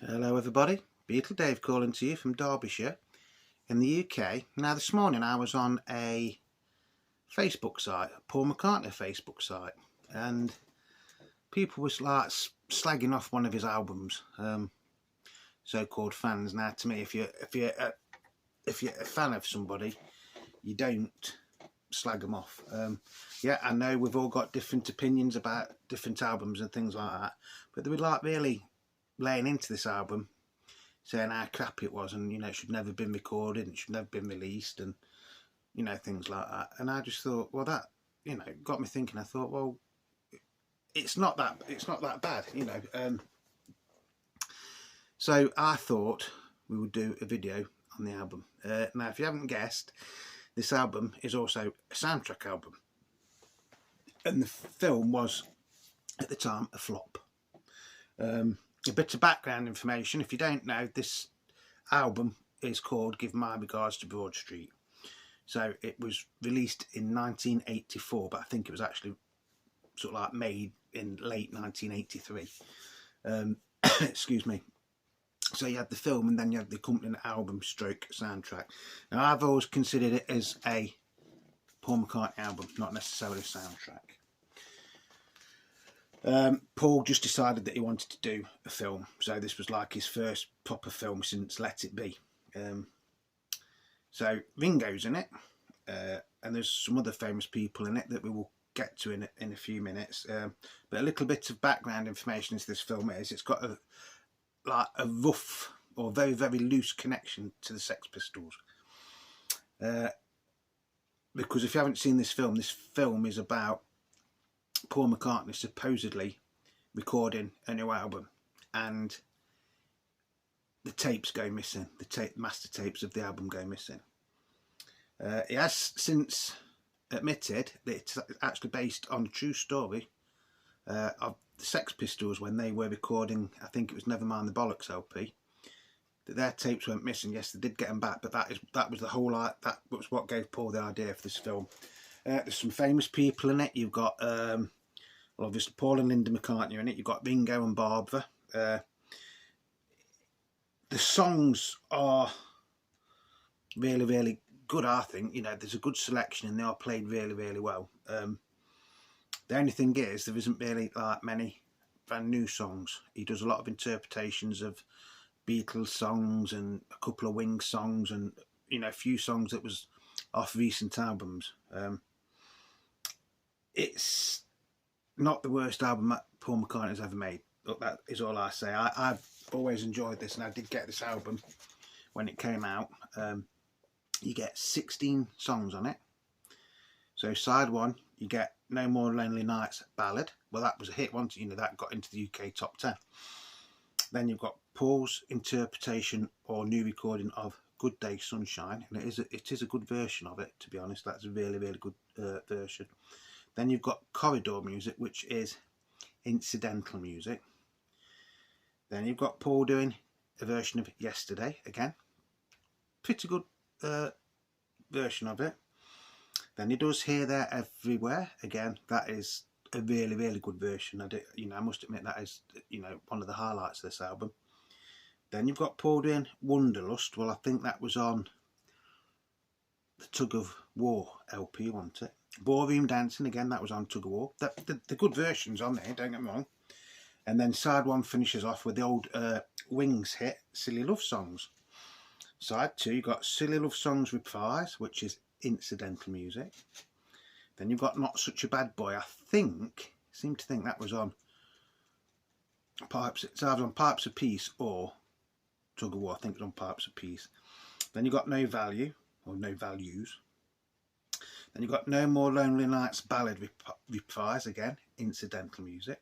Hello everybody, Beatle Dave calling to you from Derbyshire in the UK. Now this morning I was on a Facebook site, a Paul McCartney Facebook site, and people was like slagging off one of his albums, so-called fans. Now to me, if you're a fan of somebody, you don't slag them off. Yeah, I know we've all got different opinions about different albums and things like that, but they were like really laying into this album, saying how crap it was, and it should never have been recorded and should never have been released, and things like that. And I just thought, well, that got me thinking. I thought, well, it's not that bad. So I thought we would do a video on the album. Now, if you haven't guessed, this album is also a soundtrack album, and the film was at the time a flop. A bit of background information: if you don't know, this album is called Give My Regards to Broad Street. So it was released in 1984, but I think it was actually sort of like made in late 1983. Excuse me. So you had the film, and then you had the accompanying album stroke soundtrack. Now I've always considered it as a Paul McCartney album, not necessarily a soundtrack. Paul just decided that he wanted to do a film, so this was like his first proper film since Let It Be. So Ringo's in it, and there's some other famous people in it that we will get to in a few minutes. But a little bit of background information as this film is: it's got a rough or very, very loose connection to the Sex Pistols. Because if you haven't seen this film is about Paul McCartney supposedly recording a new album, and the tapes go missing. The master tapes of the album go missing. He has since admitted that it's actually based on a true story of the Sex Pistols when they were recording, I think it was Nevermind the Bollocks LP, that their tapes went missing. Yes, they did get them back, but that was the whole, that was what gave Paul the idea for this film. There's some famous people in it. You've got obviously Paul and Linda McCartney are in it. You've got Ringo and Barbara. The songs are really, really good, I think. There's a good selection and they are played really, really well. The only thing is, there isn't really like many brand new songs. He does a lot of interpretations of Beatles songs and a couple of Wings songs, and a few songs that was off recent albums. It's not the worst album that Paul McCartney's ever made. Look, that is all I say. I've always enjoyed this, and I did get this album when it came out. You get 16 songs on it. So side one, you get No More Lonely Nights ballad. Well, that was a hit once, that got into the UK top 10. Then you've got Paul's interpretation or new recording of Good Day Sunshine, and it is a good version of it, to be honest. That's a really, really good version. Then you've got corridor music, which is incidental music. Then you've got Paul doing a version of Yesterday, again. Pretty good version of it. Then he does Here, There, Everywhere. Again, that is a really, really good version. I must admit that is, one of the highlights of this album. Then you've got Paul doing Wonderlust. Well, I think that was on the Tug of War LP, wasn't it? Ballroom Dancing, again, that was on Tug of War. The good versions on there, don't get me wrong. And then side one finishes off with the old Wings hit, Silly Love Songs. Side two, you've got Silly Love Songs Reprise, which is incidental music. Then you've got Not Such a Bad Boy. I seem to think that was on Pipes. It's either on Pipes of Peace or Tug of War. I think it's on Pipes of Peace. Then you've got No Value, or No Values. Then you've got No More Lonely Nights ballad reprise, again, incidental music.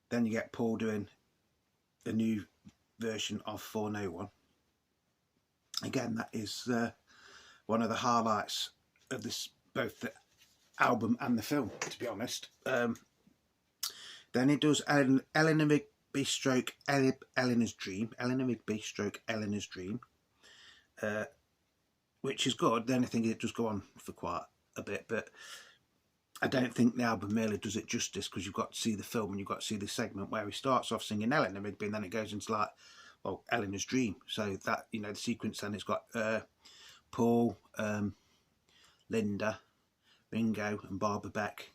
Then you get Paul doing a new version of For No One. Again, that is one of the highlights of this, both the album and the film, to be honest. Then he does Eleanor Rigby stroke Eleanor's Dream. Eleanor Rigby stroke Eleanor's Dream. Which is good. The only thing, it does go on for quite a bit, but I don't think the album really does it justice, because you've got to see the film and you've got to see the segment where he starts off singing Eleanor Rigby, and then it goes into like, well, Eleanor's Dream. So that, you know, the sequence then it's got Paul, Linda, Ringo and Barbara Beck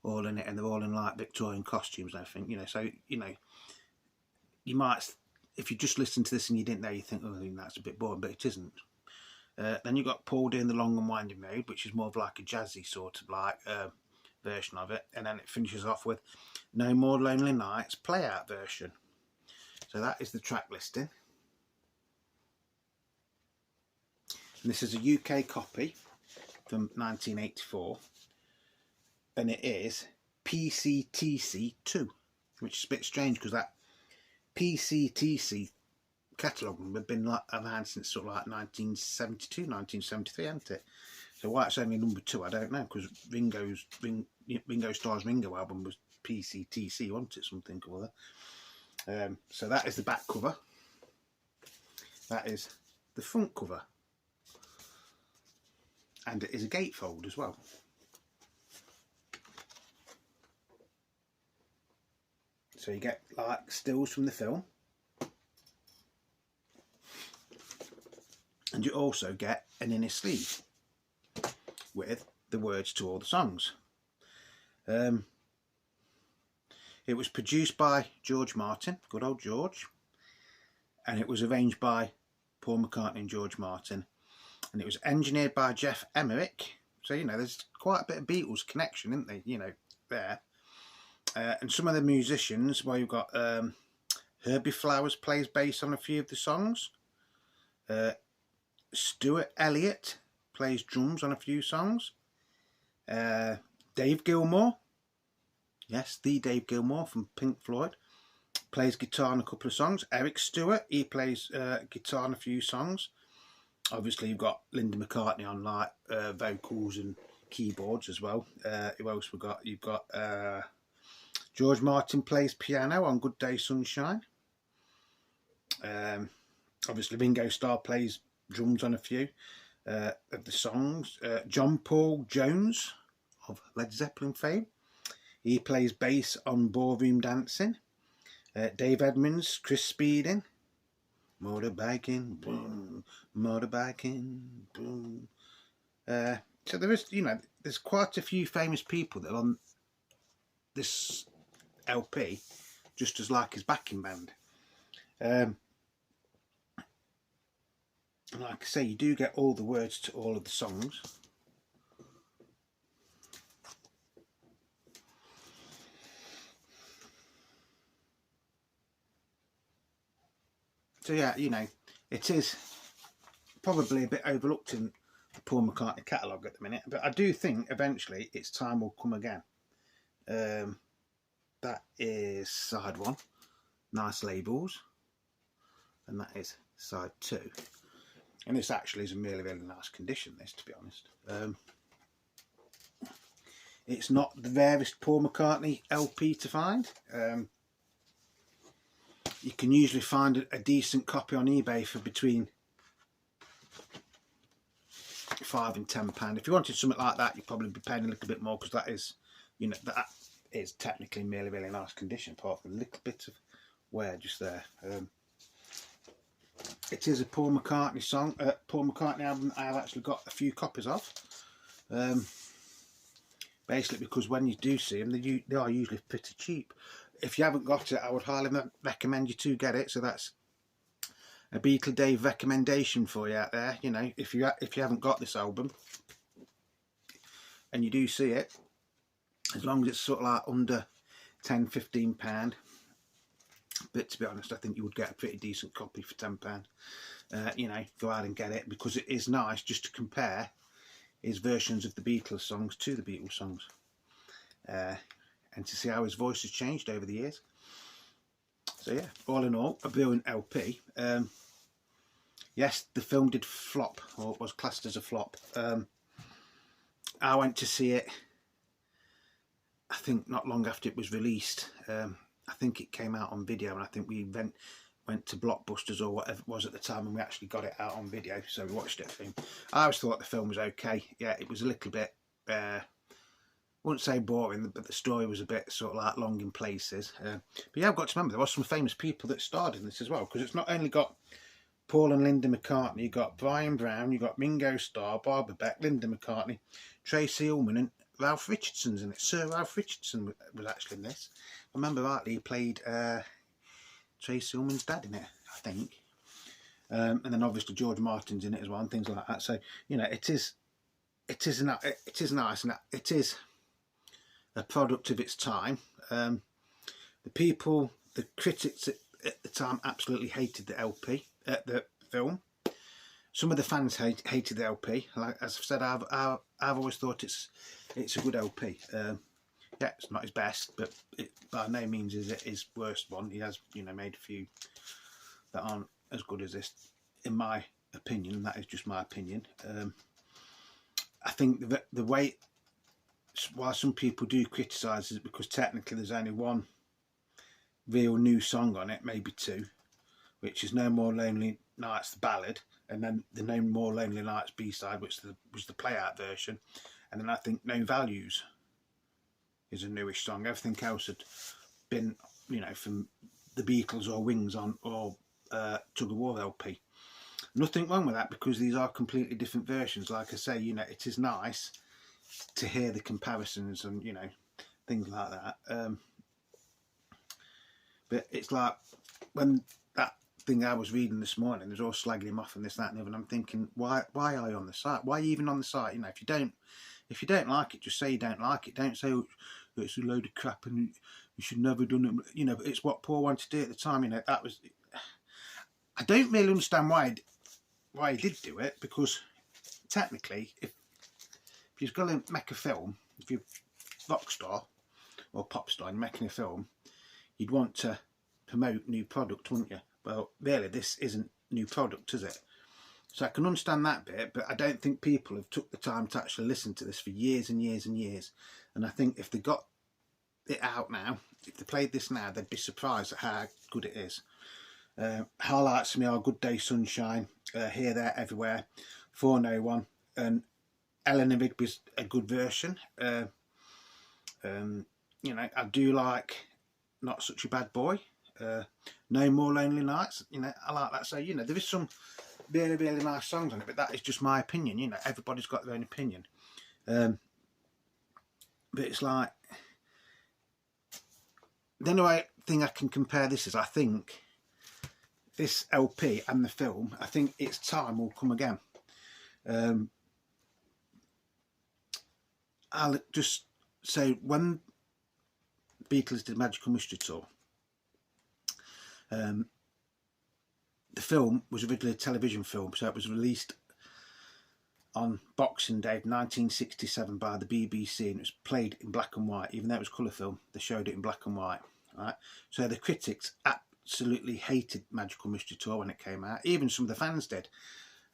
all in it, and they're all in like Victorian costumes and everything, you know. So, you know, you might, if you just listen to this and you didn't know, you think, oh, that's a bit boring, but it isn't. Then you've got Paul doing the Long and Winding Road, which is more of like a jazzy sort of like version of it, and then it finishes off with No More Lonely Nights play out version. So that is the track listing, and this is a UK copy from 1984, and it is PCTC 2, which is a bit strange because that PCTC catalogue number had been like around since sort of like 1972, 1973, hasn't it? So why it's only number 2, I don't know, because Ringo Starr's Ringo album was PCTC, wasn't it? Something or other. So that is the back cover. That is the front cover. And it is a gatefold as well. So you get like stills from the film. And you also get an inner sleeve with the words to all the songs. It was produced by George Martin, good old George, and it was arranged by Paul McCartney and George Martin, and it was engineered by Jeff Emmerich. So, you know, there's quite a bit of Beatles connection, isn't there, you know, there. And some of the musicians, well, you've got Herbie Flowers plays bass on a few of the songs. Stuart Elliott plays drums on a few songs. Dave Gilmour, yes, the Dave Gilmour from Pink Floyd, plays guitar on a couple of songs. Eric Stewart, he plays guitar on a few songs. Obviously, you've got Linda McCartney on like vocals and keyboards as well. Who else we got? You've got George Martin plays piano on Good Day Sunshine. Obviously, Ringo Starr plays drums on a few of the songs. John Paul Jones of Led Zeppelin fame, he plays bass on Ballroom Dancing. Dave Edmunds, Chris Speeding, motorbiking, boom, motorbiking, boom. So there is, you know, there's quite a few famous people that are on this LP, just as like his backing band. Like I say, you do get all the words to all of the songs. So yeah, you know, it is probably a bit overlooked in the Paul McCartney catalogue at the minute, but I do think eventually its time will come again. That is side 1, nice labels, and that is side 2. And this actually is in really, really nice condition, this, to be honest. It's not the rarest Paul McCartney LP to find. You can usually find a decent copy on eBay for between £5 and £10. If you wanted something like that, you'd probably be paying a little bit more, because that is, you know, that is technically in really, really nice condition, apart from a little bit of wear just there. It is a Paul McCartney song, Paul McCartney album I have actually got a few copies of. Basically because when you do see them, they are usually pretty cheap. If you haven't got it, I would highly recommend you to get it. So that's a Beatle Dave recommendation for you out there. You know, if you haven't got this album and you do see it, as long as it's sort of like under £10–15, but to be honest, I think you would get a pretty decent copy for £10. You know, go out and get it, because it is nice just to compare his versions of the Beatles songs to the Beatles songs, and to see how his voice has changed over the years. So yeah, all in all, a brilliant LP. Yes, the film did flop, or was classed as a flop. I went to see it, I think not long after it was released. I think it came out on video, and I think we went to Blockbusters or whatever it was at the time, and we actually got it out on video, so we watched it. I always thought the film was okay. Yeah, it was a little bit wouldn't say boring, but the story was a bit sort of like long in places. But yeah, I've got to remember there was some famous people that starred in this as well, because it's not only got Paul and Linda McCartney, you got Brian Brown, you got Ringo Starr, Barbara Beck, Linda McCartney, Tracy Ullman, and Ralph Richardson's in it. Sir Ralph Richardson was actually in this. I remember rightly, he played Tracy Ullman's dad in it, I think. And then obviously George Martin's in it as well, and things like that. So you know, it is nice, and it is a product of its time. The critics at the time absolutely hated the LP, the film. Some of the fans hated the LP. Like as I've said, I've always thought it's a good LP. Yeah, it's not his best, but it by no means is it his worst one. He has, you know, made a few that aren't as good as this, in my opinion. And that is just my opinion. I think the way why some people do criticise is because technically there's only one real new song on it, maybe two, which is No More Lonely Nights, the ballad, and then the No More Lonely Nights B-side, which was the play-out version, and then I think No Values is a newish song. Everything else had been, you know, from the Beatles or Wings on, or Tug of War LP. Nothing wrong with that, because these are completely different versions. Like I say, you know, it is nice to hear the comparisons and, you know, things like that. But it's like when that thing I was reading this morning, there's all slagging him off and this, that, and the other, and I'm thinking, why are you on the site? Why are you even on the site? You know, if you don't like it, just say you don't like it. Don't say, oh, it's a load of crap and you should never have done it. You know, but it's what Paul wanted to do at the time. You know, that was. I don't really understand why he did do it, because technically, if you're going to make a film, if you're a rock star or pop star and making a film, you'd want to promote new product, wouldn't you? Well, really, this isn't new product, is it? So I can understand that bit, but I don't think people have took the time to actually listen to this for years and years and years. And I think if they got it out now, if they played this now, they'd be surprised at how good it is. Highlights for me are Good Day Sunshine, Here, There, Everywhere, 401, and Eleanor Rigby's a good version. You know, I do like Not Such a Bad Boy, No More Lonely Nights. You know, I like that. So, you know, there is some really, really nice songs on it, but that is just my opinion. You know, everybody's got their own opinion. But it's like, the only way thing I can compare this is, I think this LP and the film, I think its time will come again. I'll just say, when Beatles did Magical Mystery Tour, the film was originally a television film, so it was released on Boxing Day 1967 by the BBC, and it was played in black and white. Even though it was colour film, they showed it in black and white. Right? So the critics absolutely hated Magical Mystery Tour when it came out. Even some of the fans did.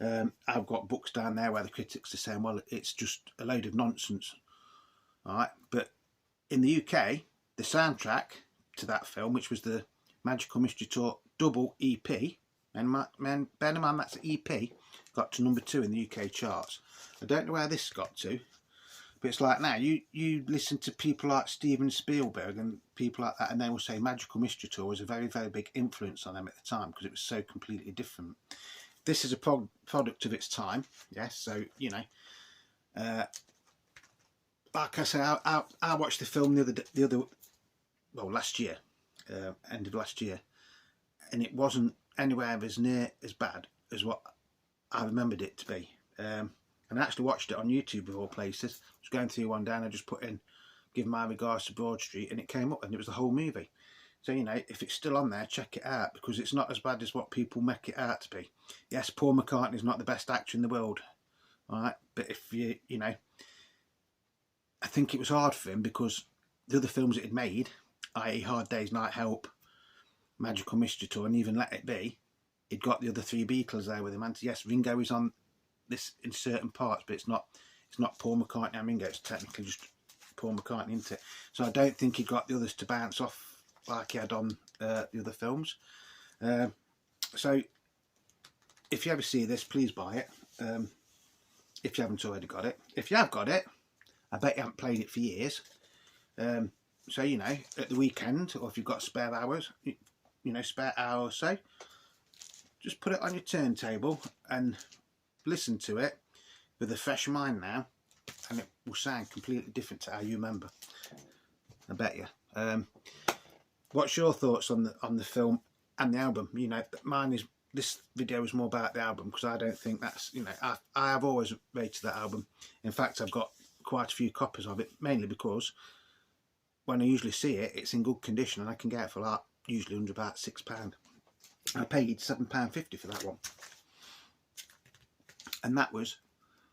I've got books down there where the critics are saying, well, it's just a load of nonsense. All right? But in the UK, the soundtrack to that film, which was the Magical Mystery Tour double EP, and bear in mind that's an EP, got to #2 in the UK charts. I don't know where this got to, but it's like now, you listen to people like Steven Spielberg and people like that, and they will say Magical Mystery Tour was a very, very big influence on them at the time, because it was so completely different. This is a product of its time, yes, so, you know, like I say, I watched the film last year, end of last year, and it wasn't anywhere as near as bad as what I remembered it to be. And I actually watched it on YouTube of all places. I was going through one day and I just put in Give My Regards to Broad Street, and it came up and it was the whole movie. So, you know, if it's still on there, check it out, because it's not as bad as what people make it out to be. Yes, Paul McCartney is not the best actor in the world, all right? But if you know, I think it was hard for him, because the other films it had made, i.e. Hard Day's Night Help, Magical Mystery Tour, and even Let It Be, he'd got the other three Beatles there with him. And yes, Ringo is on this in certain parts, but it's not Paul McCartney and Ringo. It's technically just Paul McCartney, isn't it? So I don't think he got the others to bounce off like he had on the other films. So if you ever see this, please buy it. If you haven't already got it. If you have got it, I bet you haven't played it for years. So, you know, at the weekend, or if you've got spare hours, you know, spare hour or so, just put it on your turntable and listen to it with a fresh mind now, and it will sound completely different to how you remember. I bet you. What's your thoughts on the film and the album? You know, mine is, this video is more about the album, because I don't think that's, you know, I have always rated that album. In fact, I've got quite a few copies of it, mainly because when I usually see it, it's in good condition, and I can get it for like usually under about £6. I paid £7.50 for that one, and that was,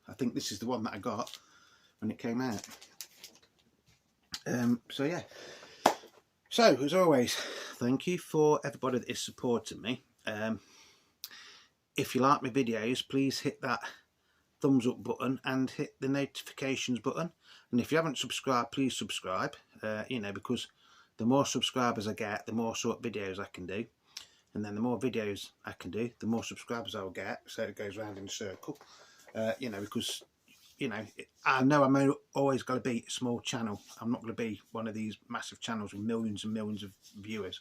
I think this is the one that I got when it came out. So yeah, so as always, thank you for everybody that is supporting me. If you like my videos, please hit that thumbs up button and hit the notifications button, and if you haven't subscribed, please subscribe. You know, because the more subscribers I get, the more sort of videos I can do, and then the more videos I can do, the more subscribers I will get, so it goes round in a circle. You know, because, you know, I know I'm always going to be a small channel. I'm not going to be one of these massive channels with millions and millions of viewers.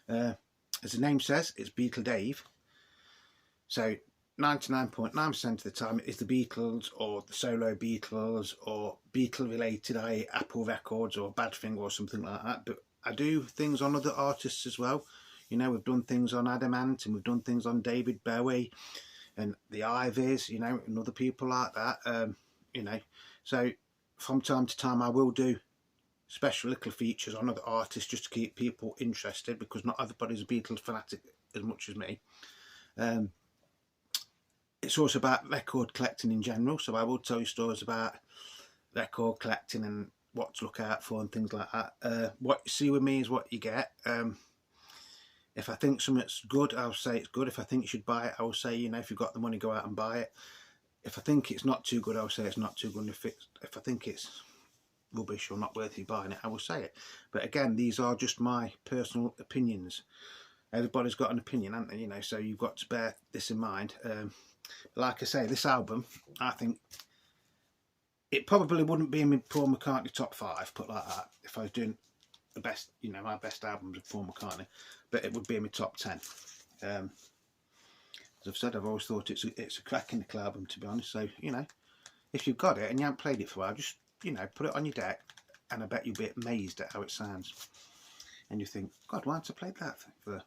As the name says, it's Beatle Dave. So 99.9% of the time it is the Beatles, or the solo Beatles, or Beatle related, i.e. Apple Records or Badfinger or something like that. But I do things on other artists as well. You know, we've done things on Adamant, and we've done things on David Bowie and the Ivies, you know, and other people like that. You know, so from time to time I will do special little features on other artists, just to keep people interested, because not everybody's a Beatles fanatic as much as me. It's also about record collecting in general, so I will tell you stories about record collecting and what to look out for and things like that. What you see with me is what you get. If I think something's good, I'll say it's good. If I think you should buy it, I will say, you know, if you've got the money, go out and buy it. If I think it's not too good, I'll say it's not too good. And if I think it's rubbish or not worth you buying it, I will say it. But again, these are just my personal opinions. Everybody's got an opinion, haven't they? You know, so you've got to bear this in mind. Like I say, this album, I think it probably wouldn't be in my Paul McCartney top 5, put like that, if I was doing the best, you know, my best albums of Paul McCartney, but it would be in my top 10. As I've said, I've always thought it's a cracking little album, to be honest. So, you know, if you've got it and you haven't played it for a while, just, you know, put it on your deck, and I bet you'll be amazed at how it sounds. And you think, God, why haven't I played that for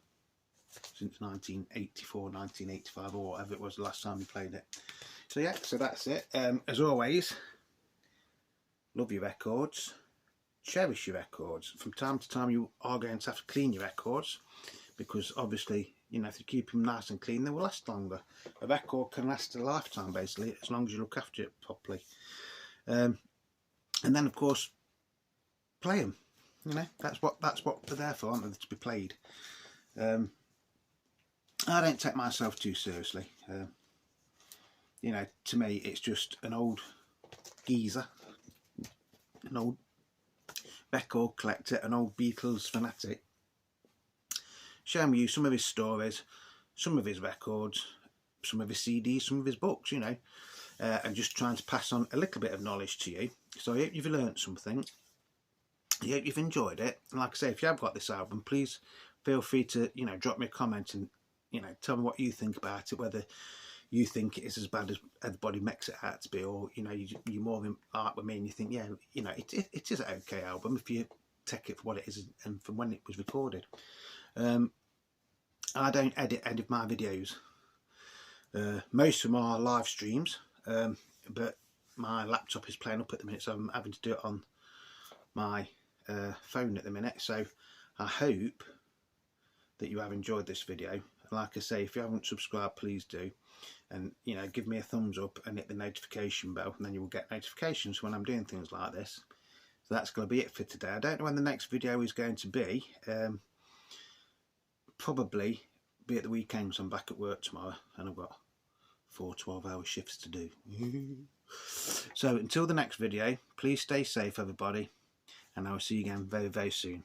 since 1984, 1985, or whatever it was the last time we played it. So yeah, so that's it. As always, love your records, cherish your records. From time to time you are going to have to clean your records, because obviously, you know, if you keep them nice and clean, they will last longer. A record can last a lifetime, basically, as long as you look after it properly. And then of course, play them. You know, that's what they're there for, aren't they? To be played. I don't take myself too seriously. You know, to me, it's just an old geezer, an old record collector, an old Beatles fanatic, sharing with you some of his stories, some of his records, some of his CDs, some of his books, you know, and just trying to pass on a little bit of knowledge to you. So I hope you've learned something. I hope you've enjoyed it. And like I say, if you have got this album, please feel free to, you know, drop me a comment and, you know, tell me what you think about it, whether you think it is as bad as everybody makes it out to be, or, you know, you're more in art with me and you think, yeah, you know, it is an okay album if you take it for what it is and from when it was recorded. I don't edit any of my videos. Most of them are live streams, but my laptop is playing up at the minute, so I'm having to do it on my phone at the minute. So I hope that you have enjoyed this video. Like I say, if you haven't subscribed, please do, and, you know, give me a thumbs up and hit the notification bell, and then you will get notifications when I'm doing things like this. So that's going to be it for today. I don't know when the next video is going to be. Probably be at the weekend, because I'm back at work tomorrow and I've got 4 12-hour shifts to do. So until the next video, please stay safe, everybody, and I will see you again very, very soon.